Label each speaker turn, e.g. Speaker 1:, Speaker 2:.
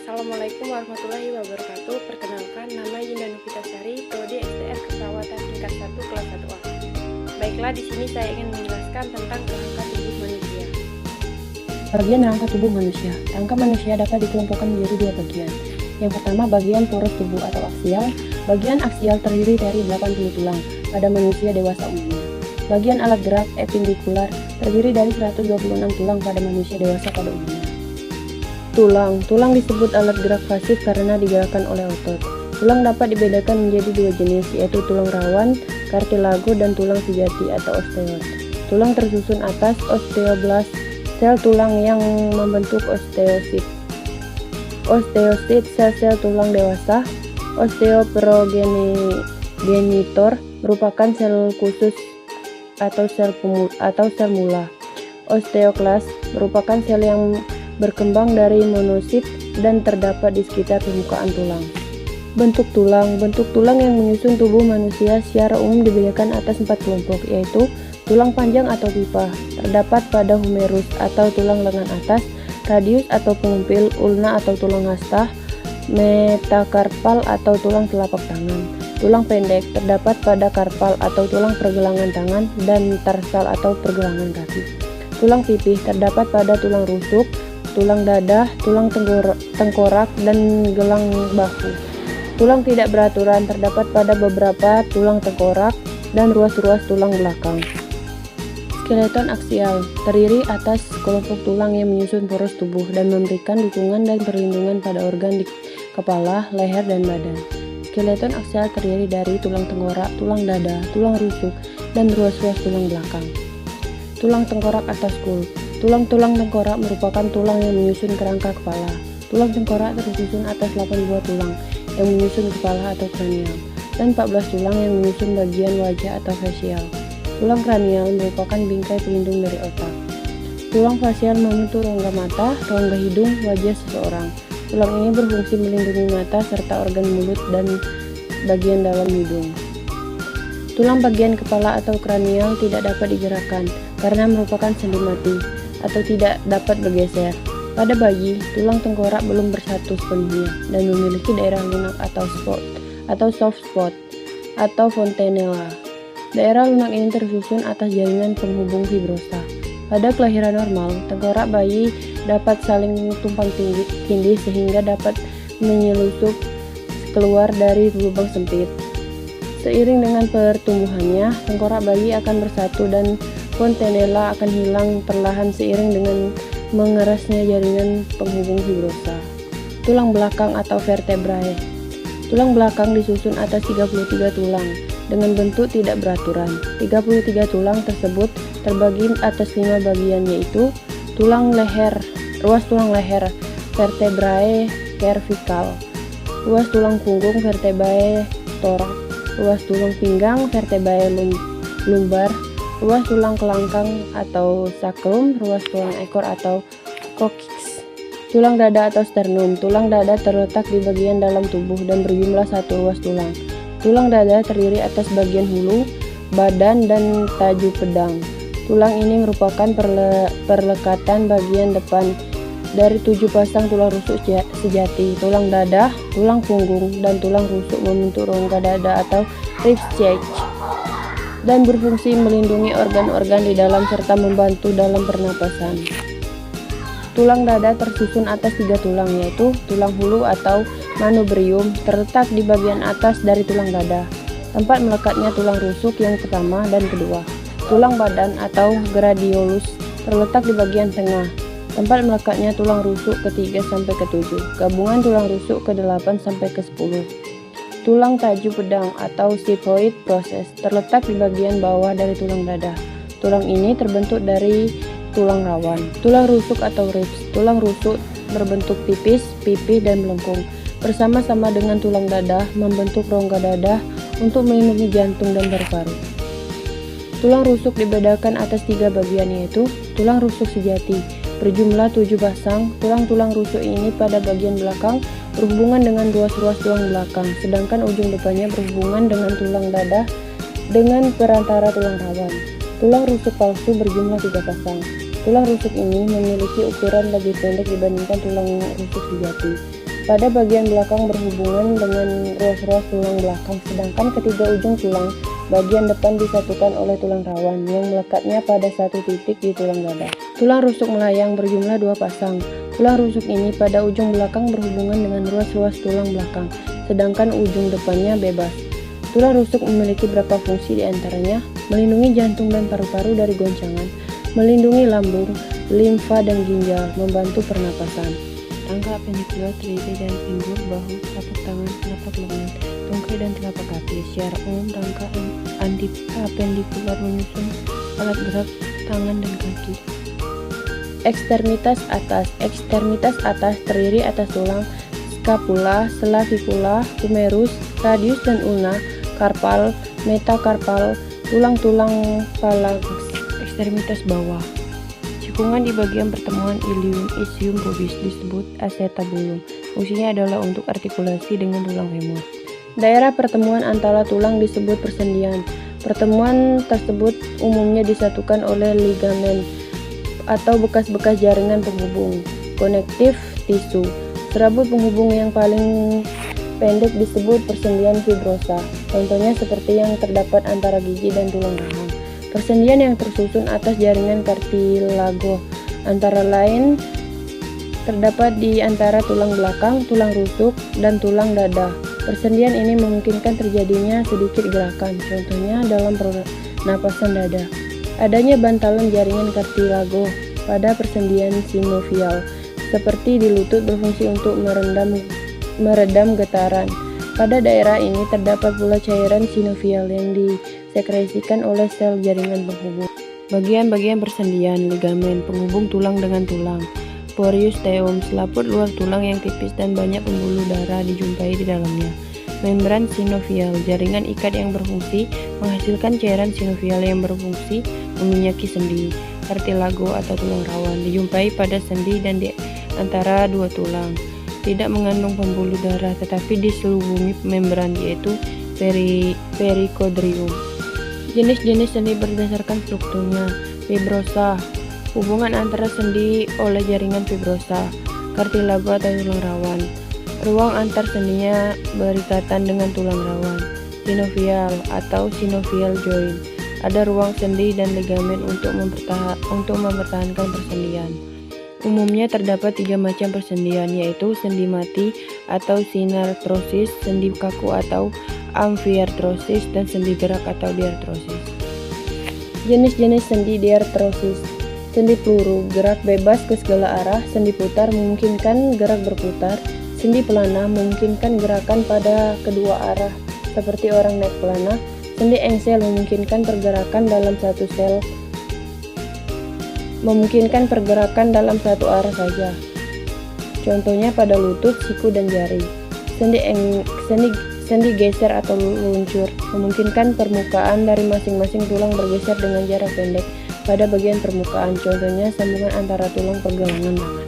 Speaker 1: Assalamualaikum warahmatullahi wabarakatuh. Perkenalkan, nama Yinda Nufitasari, Prodi STR Keperawatan tingkat 1 kelas 1A. Baiklah, di sini saya ingin menjelaskan tentang rangka tubuh manusia. Bagian rangka tubuh manusia. Rangka manusia dapat dikelompokkan menjadi dua bagian. Yang pertama, bagian poros tubuh atau aksial. Bagian aksial terdiri dari 80 tulang pada manusia dewasa umumnya. Bagian alat gerak epindikular terdiri dari 126 tulang pada manusia dewasa pada umumnya. Tulang disebut alat gerak pasif karena digerakkan oleh otot. Tulang dapat dibedakan menjadi dua jenis, yaitu tulang rawan, kartilago, dan tulang sejati atau osteot. Tulang tersusun atas osteoblast, sel tulang yang membentuk osteosit. Osteosit, sel-sel tulang dewasa. Osteoprogenitor merupakan sel khusus atau sel mula. Osteoklast merupakan sel yang berkembang dari monosit dan terdapat di sekitar permukaan tulang. Bentuk tulang yang menyusun tubuh manusia secara umum dibedakan atas 4 kelompok, yaitu tulang panjang atau pipa, terdapat pada humerus atau tulang lengan atas, radius atau pengumpil, ulna atau tulang hasta, metakarpal atau tulang telapak tangan. Tulang pendek terdapat pada karpal atau tulang pergelangan tangan, dan tarsal atau pergelangan kaki. Tulang pipih terdapat pada tulang rusuk, tulang dada, tulang tengkorak, dan gelang bahu. Tulang tidak beraturan terdapat pada beberapa tulang tengkorak dan ruas-ruas tulang belakang. Skeleton aksial terdiri atas kelompok tulang yang menyusun poros tubuh dan memberikan dukungan dan perlindungan pada organ di kepala, leher, dan badan. Skeleton aksial terdiri dari tulang tengkorak, tulang dada, tulang rusuk, dan ruas-ruas tulang belakang. Tulang tengkorak atas kul. Tulang-tulang tengkorak merupakan tulang yang menyusun kerangka kepala. Tulang tengkorak tersusun atas 8 buah tulang yang menyusun kepala atau kranial, dan 14 tulang yang menyusun bagian wajah atau fasial. Tulang kranial merupakan bingkai pelindung dari otak. Tulang fasial membentuk rongga mata, rongga hidung, wajah seseorang. Tulang ini berfungsi melindungi mata serta organ mulut dan bagian dalam hidung. Tulang bagian kepala atau kranial tidak dapat digerakkan karena merupakan sendi mati atau tidak dapat bergeser. Pada bayi, tulang tengkorak belum bersatu sepenuhnya dan memiliki daerah lunak atau soft spot atau fontanella. Daerah lunak ini tersusun atas jaringan penghubung fibrosa. Pada kelahiran normal, tengkorak bayi dapat saling tumpang tindih sehingga dapat menyelusup keluar dari lubang sempit. Seiring dengan pertumbuhannya, tengkorak bayi akan bersatu dan fontanella akan hilang perlahan seiring dengan mengerasnya jaringan penghubung fibrosa. Tulang belakang atau vertebrae. Tulang belakang disusun atas 33 tulang dengan bentuk tidak beraturan. 33 tulang tersebut terbagi atas 5 bagian, yaitu tulang leher, ruas tulang leher, vertebrae cervical, ruas tulang punggung, vertebrae thorax, ruas tulang pinggang, vertebrae lumbar, ruas tulang kelangkang atau sacrum, ruas tulang ekor atau coccyx. Tulang dada atau sternum. Tulang dada terletak di bagian dalam tubuh dan berjumlah 1 ruas tulang. Tulang dada terdiri atas bagian hulu, badan, dan taju pedang. Tulang ini merupakan perlekatan bagian depan dari 7 pasang tulang rusuk sejati. Tulang dada, tulang punggung, dan tulang rusuk membentuk rongga dada atau rib cage dan berfungsi melindungi organ-organ di dalam serta membantu dalam pernapasan. Tulang dada tersusun atas 3 tulang, yaitu tulang hulu atau manubrium terletak di bagian atas dari tulang dada. Tempat melekatnya tulang rusuk yang pertama dan kedua. Tulang badan atau gladiolus terletak di bagian tengah. Tempat melekatnya tulang rusuk ke-3 sampai ke-7. Gabungan tulang rusuk ke-8 sampai ke-10. Tulang taju pedang atau xiphoid process terletak di bagian bawah dari tulang dada. Tulang ini terbentuk dari tulang rawan. Tulang rusuk atau ribs. Tulang rusuk berbentuk tipis, pipih, dan melengkung. Bersama-sama dengan tulang dada membentuk rongga dada untuk melindungi jantung dan paru-paru. Tulang rusuk dibedakan atas 3 bagian, yaitu tulang rusuk sejati berjumlah 7 pasang. Tulang-tulang rusuk ini pada bagian belakang berhubungan dengan ruas-ruas tulang belakang, sedangkan ujung depannya berhubungan dengan tulang dada dengan perantara tulang rawan. Tulang rusuk palsu berjumlah 3 pasang. Tulang rusuk ini memiliki ukuran lebih pendek dibandingkan tulang rusuk sejati. Pada bagian belakang berhubungan dengan ruas-ruas tulang belakang, sedangkan ketiga ujung tulang bagian depan disatukan oleh tulang rawan yang melekatnya pada satu titik di tulang dada. Tulang rusuk melayang berjumlah 2 pasang. Tulang rusuk ini pada ujung belakang berhubungan dengan ruas-ruas tulang belakang, sedangkan ujung depannya bebas. Tulang rusuk memiliki beberapa fungsi diantaranya melindungi jantung dan paru-paru dari goncangan, melindungi lambung, limfa dan ginjal, membantu pernapasan. Rangka apendikular terdiri dari pinggul, bahu, telapak tangan, telapak lengan, tungkai dan telapak kaki. Secara umum rangka apendikular menyusun alat gerak tangan dan kaki. Ekstremitas atas terdiri atas tulang scapula, clavicula, humerus, radius dan ulna, karpal, metakarpal, tulang-tulang phalanx. Ekstremitas bawah, cekungan di bagian pertemuan ilium, ischium pubis disebut acetabulum. Fungsinya adalah untuk artikulasi dengan tulang femur. Daerah pertemuan antara tulang disebut persendian. Pertemuan tersebut umumnya disatukan oleh ligamen atau bekas-bekas jaringan penghubung. Konektif tisu. Serabut penghubung yang paling pendek disebut persendian fibrosa. Contohnya seperti yang terdapat antara gigi dan tulang rahang. Persendian yang tersusun atas jaringan kartilago antara lain terdapat di antara tulang belakang, tulang rusuk, dan tulang dada. Persendian ini memungkinkan terjadinya sedikit gerakan, contohnya dalam pernapasan dada. Adanya bantalan jaringan kartilago pada persendian sinovial, seperti di lutut, berfungsi untuk meredam getaran. Pada daerah ini terdapat pula cairan sinovial yang disekresikan oleh sel jaringan penghubung. Bagian-bagian persendian, ligamen, penghubung tulang dengan tulang. Periosteum, selaput luar tulang yang tipis dan banyak pembuluh darah dijumpai di dalamnya. Membran sinovial, jaringan ikat yang berfungsi menghasilkan cairan sinovial yang berfungsi meminyaki sendi. Kartilago atau tulang rawan dijumpai pada sendi dan di antara dua tulang. Tidak mengandung pembuluh darah tetapi diselubungi membran, yaitu perikondrium. Jenis-jenis sendi berdasarkan strukturnya. Fibrosa, hubungan antara sendi oleh jaringan fibrosa. Kartilago atau tulang rawan, ruang antar sendinya berikatan dengan tulang rawan. Sinovial atau synovial joint, ada ruang sendi dan ligamen untuk mempertahankan persendian. Umumnya terdapat 3 macam persendian, yaitu sendi mati atau sinartrosis, sendi kaku atau amfiartrosis, dan sendi gerak atau diartrosis. Jenis-jenis sendi diartrosis. Sendi peluru, gerak bebas ke segala arah. Sendi putar, memungkinkan gerak berputar. Sendi pelana, memungkinkan gerakan pada kedua arah seperti orang naik pelana. Sendi engsel, memungkinkan pergerakan dalam satu arah saja. Contohnya pada lutut, siku, dan jari. Sendi geser atau luncur, memungkinkan permukaan dari masing-masing tulang bergeser dengan jarak pendek pada bagian permukaan. Contohnya sambungan antara tulang pergelangan tangan.